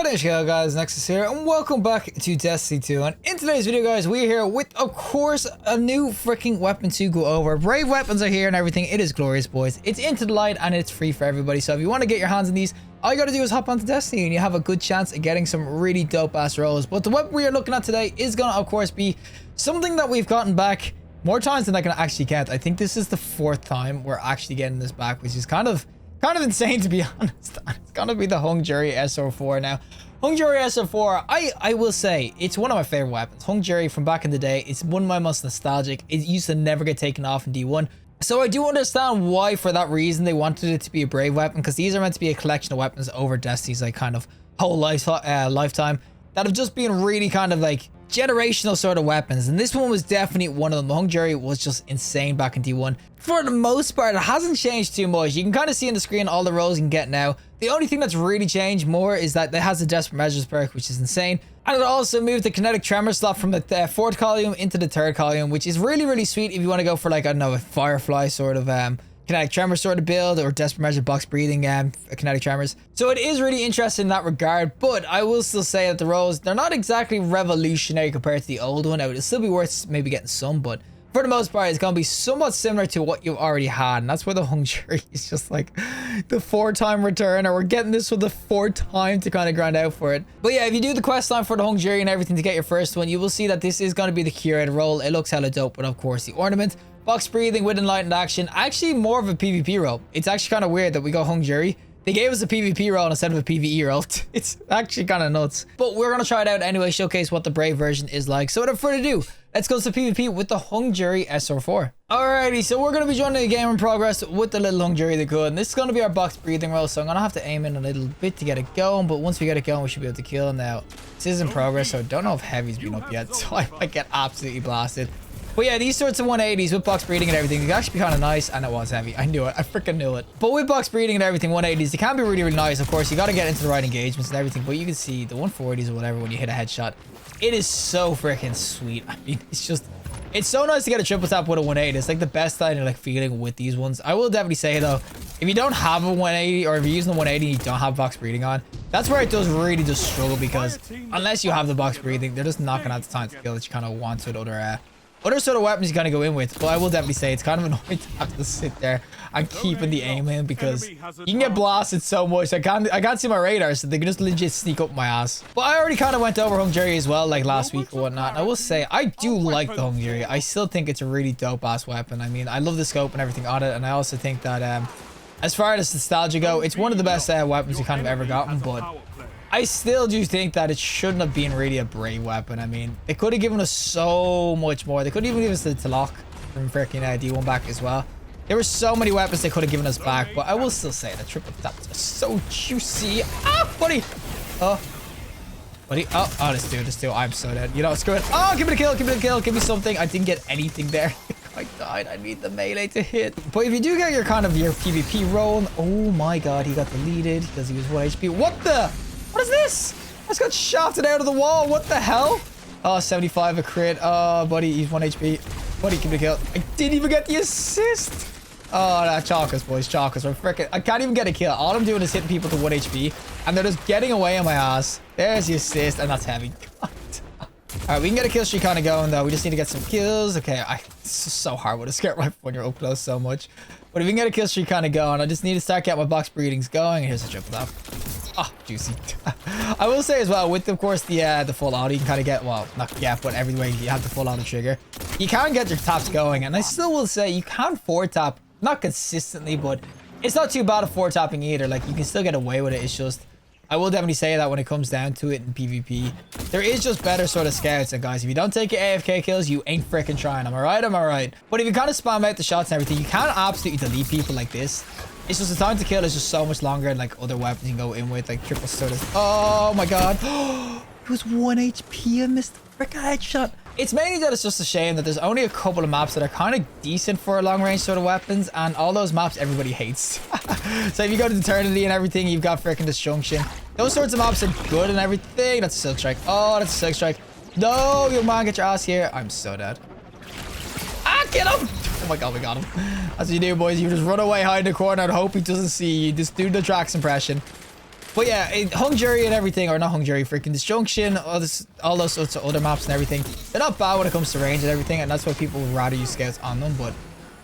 Hello guys, Nexas here, and welcome back to Destiny 2. And in today's video, guys, we're here with, of course, a new freaking weapon to go over. Brave weapons are here and everything. It is glorious, boys. It's into the light and it's free for everybody. So if you want to get your hands on these, all you got to do is hop onto Destiny and you have a good chance of getting some really dope ass rolls. But the weapon we are looking at today is going to, of course, be something that we've gotten back more times than I can actually count. I think this is the 4th time we're actually getting this back, which is kind of insane, to be honest. It's gonna be the Hung Jury SR4 now. Hung Jury SR4, I will say, it's one of my favorite weapons. Hung Jury from back in the day, it's one of my most nostalgic. It used to never get taken off in D1. So I do understand why, for that reason, they wanted it to be a brave weapon, because these are meant to be a collection of weapons over Destiny's like kind of whole lifetime that have just been really kind of like generational sort of weapons, and this one was definitely one of them. The Hung Jury was just insane back in D1. For the most part, it hasn't changed too much. You can kind of see on the screen all the rolls you can get now. The only thing that's really changed more is that it has a Desperate Measures perk, which is insane, and it also moved the kinetic tremor slot from the 4th column into the 3rd column, which is really sweet if you want to go for, like, I don't know, a Firefly sort of kinetic tremor sort of build, or Desperate Measure box breathing kinetic tremors. So it is really interesting in that regard, but I will still say that the rolls, they're not exactly revolutionary compared to the old one. It would still be worth maybe getting some, but for the most part, it's going to be somewhat similar to what you've already had, and that's where the Hung Jury is just like the 4th-time return, or we're getting this for the 4th time to kind of grind out for it. But yeah, if you do the quest line for the Hung Jury and everything to get your first one, you will see that this is going to be the curated roll. It looks hella dope, but of course the ornament, box breathing with enlightened action, actually more of a PvP roll. It's actually kind of weird that we got Hung Jury. They gave us a PvP roll instead of a PvE roll. It's actually kind of nuts. But we're going to try it out anyway, showcase what the brave version is like. So without further ado, let's go to PvP with the Hung Jury SR4. Alrighty, so we're going to be joining the game in progress with the little Hung Jury the Good. And this is going to be our box breathing roll, so I'm going to have to aim in a little bit to get it going. But once we get it going, we should be able to kill him now. This is in progress, so I don't know if Heavy's been up yet, so I might get absolutely blasted. But yeah, these sorts of 180s with box breeding and everything, they can actually be kind of nice, and it was heavy. I knew it. I freaking knew it. But with box breeding and everything, 180s, they can be really nice. Of course, you got to get into the right engagements and everything, but you can see the 140s or whatever when you hit a headshot. It is so freaking sweet. I mean, it's just, it's so nice to get a triple tap with a 180. It's like the best kind of like feeling with these ones. I will definitely say though, if you don't have a 180, or if you're using the 180 and you don't have box breeding on, that's where it does really just struggle, because unless you have the box breathing, they're just not going to have the time to kill that you kind of want with other sort of weapons you kind of go in with. But I will definitely say it's kind of annoying to have to sit there and keeping the aim in, because you can get blasted so much. I can't see my radar, so they can just legit sneak up my ass. But I already kind of went over Hung Jury as well, like last week or whatnot. And I will say I do like the Hung Jury. I still think it's a really dope ass weapon. I mean, I love the scope and everything on it, and I also think that as far as nostalgia go, it's one of the best weapons we kind of ever gotten. But I still do think that it shouldn't have been really a brave weapon. I mean, they could have given us so much more. They could even give us the lock from freaking D1 back as well. There were so many weapons they could have given us back, but I will still say the triple taps are so juicy. Ah, buddy. Oh, buddy. Oh, this dude. I'm so dead. You know, screw it. Oh, give me a kill. Give me something. I didn't get anything there. I died. I need the melee to hit. But if you do get your kind of your PvP roll, oh my god, he got deleted because he was 1 HP. What the? What is this? I just got shafted out of the wall. What the hell? Oh, 75 a crit. Oh, buddy, he's 1 HP. Buddy, give me a kill. I didn't even get the assist. Oh, that Chalkers, boys. Chalkers are freaking. I can't even get a kill. All I'm doing is hitting people to 1 HP, and they're just getting away on my ass. There's the assist, and that's heavy. All right, we can get a kill streak kind of going, though. We just need to get some kills. Okay, it's just so hard with a skirt rifle when you're up close so much. But if we can get a kill streak kind of going, I just need to start getting my box breedings going. Here's a triple tap. Oh, juicy. I will say as well, with of course the full auto, you can kind of get, well, not yet, but everywhere you have the full auto trigger, you can get your taps going. And I still will say you can 4-tap, not consistently, but it's not too bad at 4-tapping either. Like, you can still get away with it. It's just, I will definitely say that when it comes down to it in PvP, there is just better sort of scouts. And guys, if you don't take your AFK kills, you ain't freaking trying. Am I right? But if you kind of spam out the shots and everything, you can absolutely delete people like this. It's just the time to kill is just so much longer, and like other weapons you can go in with, like triple sort of. Oh my god. It was 1 HP. I missed the freaking headshot. It's mainly that it's just a shame that there's only a couple of maps that are kind of decent for a long range sort of weapons, and all those maps everybody hates. So if you go to Eternity and everything, you've got freaking Disjunction. Those sorts of maps are good and everything. That's a Silk Strike. Oh, that's a Silk Strike. No, young man, get your ass here. I'm so dead. Ah, get him. Oh my god, we got him. That's what you do, boys. You just run away, hide in the corner, and hope he doesn't see you. Just do the Drax impression. But yeah, Hung Jury and everything, or not Hung Jury, freaking Disjunction, all those sorts of other maps and everything, they're not bad when it comes to range and everything, and that's why people would rather use scouts on them. But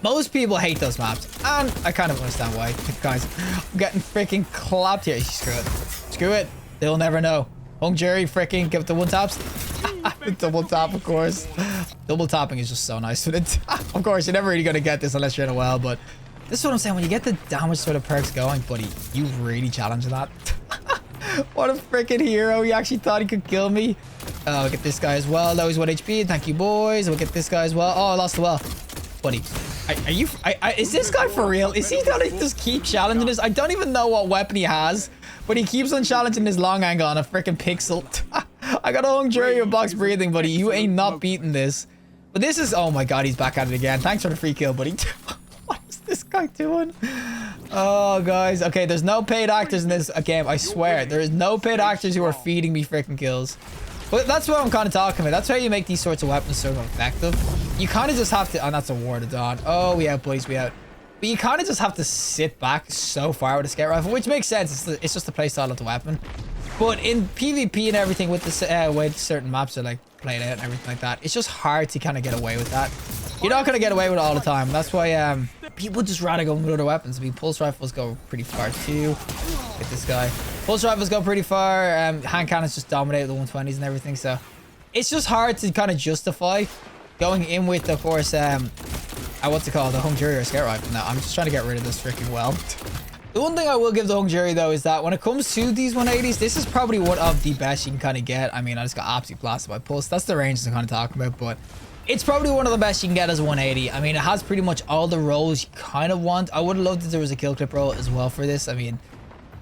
most people hate those maps, and I kind of understand why. Guys, I'm getting freaking clapped here. Screw it. Screw it. They'll never know. Hung Jury, freaking give it the one taps. Double tap, of course. Double tapping is just so nice with it. Of course, you're never really going to get this unless you're in a well, but this is what I'm saying. When you get the damage sort of perks going, buddy, you really challenge that. What a freaking hero. He actually thought he could kill me. Oh, look at this guy as well. That was 1 HP. Thank you, boys. Look at this guy as well. Oh, I lost the well. Buddy, are you... is this guy for real? Is he gonna just keep challenging this? I don't even know what weapon he has, but he keeps on challenging his long angle on a freaking pixel. I got a Hung Jury with box breathing, buddy. You ain't not beating this. But this is... Oh my god, he's back at it again. Thanks for the free kill, buddy. What is this guy doing? Oh, guys. Okay, there's no paid actors in this game. I swear. There is no paid actors who are feeding me freaking kills. But that's what I'm kind of talking about. That's how you make these sorts of weapons sort of effective. You kind of just have to... Oh, that's a Ward of Dawn. Oh, we out, boys. We out. But you kind of just have to sit back so far with a scout rifle, which makes sense. It's just the playstyle of the weapon. But in PvP and everything, with the way certain maps are like played out and everything like that, it's just hard to kind of get away with that. You're not going to get away with it all the time. That's why people just rather go with other weapons. I mean, pulse rifles go pretty far too. Look at this guy. Pulse rifles go pretty far. Hand cannons just dominate the 120s and everything. So it's just hard to kind of justify going in with, of course, what's it called? The Hung Jury or scout rifle. No, I'm just trying to get rid of this freaking well. The one thing I will give the Hung Jury, though, is that when it comes to these 180s, this is probably one of the best you can kind of get. I mean, I just got absolutely blasted by pulse. That's the range I'm kind of talking about, but it's probably one of the best you can get as a 180. I mean, it has pretty much all the rolls you kind of want. I would have loved if there was a kill clip roll as well for this. I mean,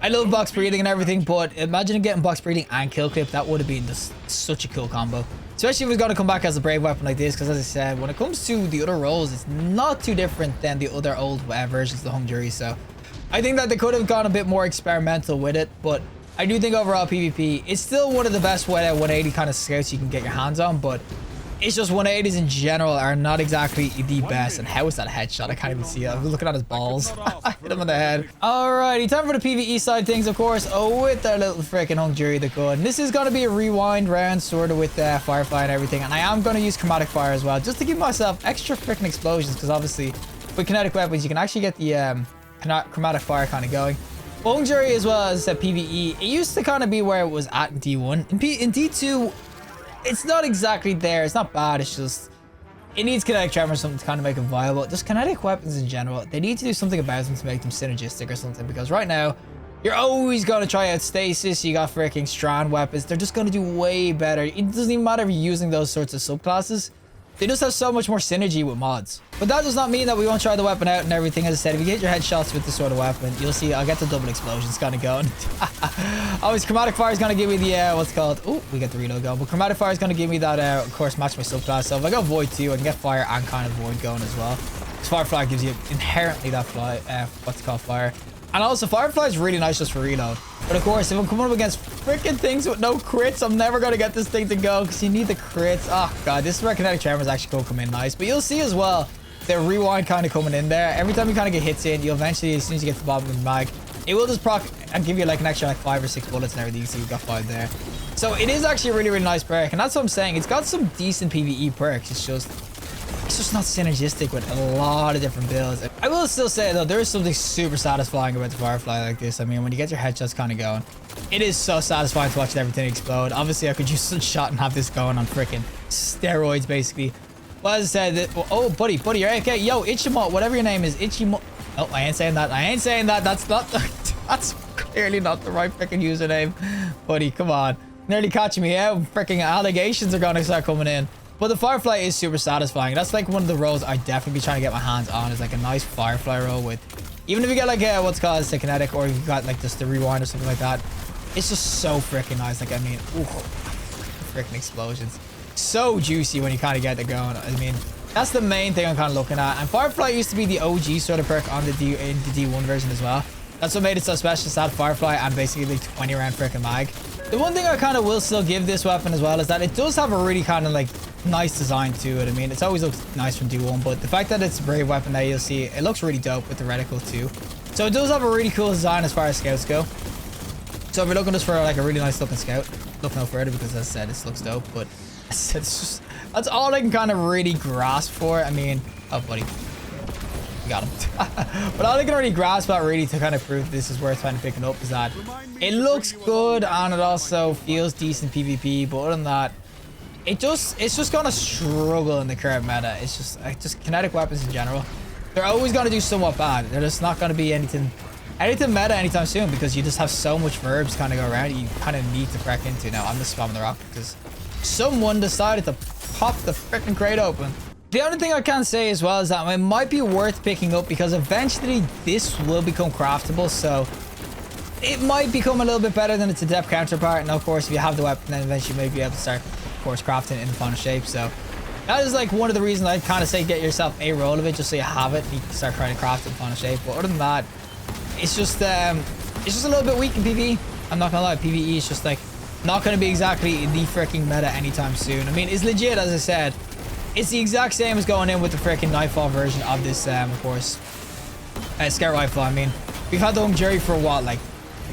I love box breathing and everything, but imagine getting box breathing and kill clip. That would have been just such a cool combo. Especially if it's going to come back as a brave weapon like this, because as I said, when it comes to the other rolls, it's not too different than the other old versions of the Hung Jury. So I think that they could have gone a bit more experimental with it, but I do think overall PvP, it's still one of the best 180 kind of scouts you can get your hands on, but it's just 180s in general are not exactly the best. And how is that a headshot? I can't even see it. I was looking at his balls. I hit him in the head. Alrighty, time for the PvE side things, of course. Oh, with that little freaking Hung Jury, the gun. This is going to be a rewind round, sort of with Firefly and everything. And I am going to use chromatic fire as well, just to give myself extra freaking explosions, because obviously with kinetic weapons, you can actually get the chromatic fire kind of going. Hung Jury as well, as I said, PvE, it used to kind of be where it was at in D1. In D2, it's not exactly there. It's not bad. It's just, it needs kinetic tremor or something to kind of make it viable. Just kinetic weapons in general, they need to do something about them to make them synergistic or something, because right now, you're always going to try out stasis. You got freaking strand weapons. They're just going to do way better. It doesn't even matter if you're using those sorts of subclasses. They just have so much more synergy with mods. But that does not mean that we won't try the weapon out and everything. As I said, if you get your headshots with this sort of weapon, you'll see I'll get the double explosions kind of going. Always chromatic fire is going to give me the, what's it called? Oh, we get the reload going. But chromatic fire is going to give me that, of course, match my subclass. So if I go void too, I can get fire and kind of void going as well. Because Firefly gives you inherently that what's it called, fire. And also, Firefly is really nice just for reload. But of course, if I'm coming up against freaking things with no crits, I'm never going to get this thing to go, because you need the crits. Oh, God, this is where kinetic tremors actually go come in nice. But you'll see as well, the rewind kind of coming in there. Every time you kind of get hits in, you'll eventually, as soon as you get to the bottom of the mag, it will just proc and give you like an extra like 5 or 6 bullets and everything. So you've got 5 there. So it is actually a really, really nice perk. And that's what I'm saying. It's got some decent PvE perks. It's just not synergistic with a lot of different builds. I will still say though, there is something super satisfying about the Firefly like this. I mean, when you get your headshots kind of going, it is so satisfying to watch everything explode. Obviously, I could use some shot and have this going on freaking steroids, basically. Well, as I said, oh, buddy, you're okay. Yo, Ichimo, whatever your name is, Ichimo. Oh, I ain't saying that. I ain't saying that. That's not, that's clearly not the right freaking username. Buddy, come on. Nearly catching me out. Freaking allegations are going to start coming in. But the Firefly is super satisfying. That's like one of the rolls I definitely be trying to get my hands on, is like a nice Firefly roll with, even if you get like what's called a kinetic, or you got like just the rewind or something like that, it's just so freaking nice. Like, I mean, ooh, freaking explosions. So juicy when you kind of get it going. I mean, that's the main thing I'm kind of looking at. And Firefly used to be the OG sort of perk on the D1 version as well. That's what made it so special, is that Firefly and basically the 20 round freaking mag. The one thing I kind of will still give this weapon as well is that it does have a really kind of like nice design to it. I mean, it's always looks nice from D1, but the fact that it's a brave weapon that you'll see, it looks really dope with the reticle too. So it does have a really cool design as far as scouts go. So if you're looking just for like a really nice looking scout, look no further because as I said, this looks dope. But as I said, it's just, that's all I can kind of really grasp for. I mean, oh buddy, we got him. But all I can really grasp about really to kind of prove this is worth trying to picking up is that it looks good and it also feels decent PvP. But other than that, it's just gonna struggle in the current meta. It's just kinetic weapons in general. They're always gonna do somewhat bad. They're just not gonna be anything meta anytime soon because you just have so much verbs kind of go around. You kind of need to crack into. Now I'm just spamming the rock because someone decided to pop the freaking crate open. The only thing I can say as well is that it might be worth picking up because eventually this will become craftable. So it might become a little bit better than its adept counterpart. And of course, if you have the weapon, then eventually you may be able to start, of course, crafting it in the final shape. So that is like one of the reasons I kind of say get yourself a roll of it just so you have it and you can start trying to craft it in the final shape. But other than that, it's just a little bit weak in PvE. I'm not gonna lie, PvE is just like not gonna be exactly the freaking meta anytime soon. I mean, it's legit, as I said. It's the exact same as going in with the freaking Nightfall version of this, of course, Scout Rifle. I mean, we've had the home jury for what, like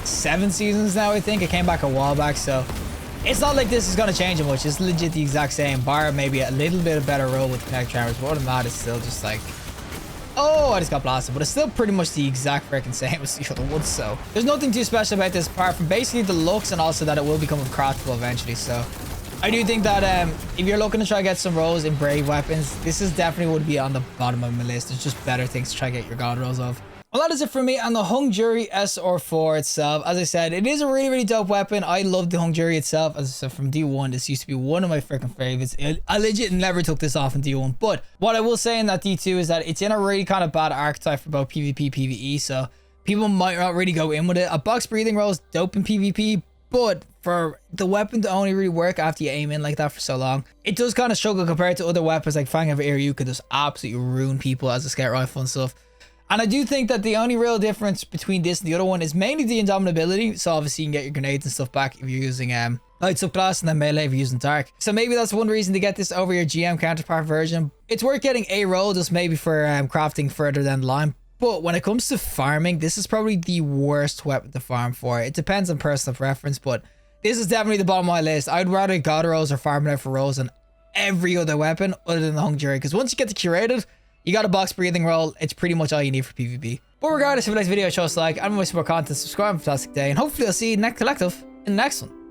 7 seasons now, I think. It came back a while back, so it's not like this is gonna change it much. It's legit the exact same, bar maybe a little bit of better roll with the kinetic tremors. But other than that, it's still just like, oh, I just got blasted, but it's still pretty much the exact freaking same as the other ones. So there's nothing too special about this apart from basically the looks and also that it will become craftable eventually. So I do think that if you're looking to try to get some rolls in brave weapons, this is definitely would be on the bottom of my list. There's just better things to try to get your god rolls of. Well, that is it for me on the Hung Jury SR4 itself. As I said, it is a really, really dope weapon. I love the Hung Jury itself. As I said, from D1, this used to be one of my freaking favorites. I legit never took this off in D1. But what I will say in that D2 is that it's in a really kind of bad archetype for both PvP, PvE. So people might not really go in with it. A box breathing roll is dope in PvP. But for the weapon to only really work after you aim in like that for so long, it does kind of struggle compared to other weapons like Fang of Air. You could just absolutely ruin people as a scout rifle and stuff. And I do think that the only real difference between this and the other one is mainly the indomitability. So obviously you can get your grenades and stuff back if you're using light subclass, and then melee if you're using dark. So maybe that's one reason to get this over your GM counterpart version. It's worth getting a roll just maybe for crafting further down the line. But when it comes to farming, this is probably the worst weapon to farm for. It depends on personal preference, but this is definitely the bottom of my list. I'd rather god rolls or farming out for rolls than every other weapon other than the Hung Jury, because once you get the curated, you got a box breathing roll. It's pretty much all you need for PvP. But regardless, if you like this video, show us a like. I'm going to support content, subscribe, have a fantastic day, and hopefully I'll see you next collective in the next one.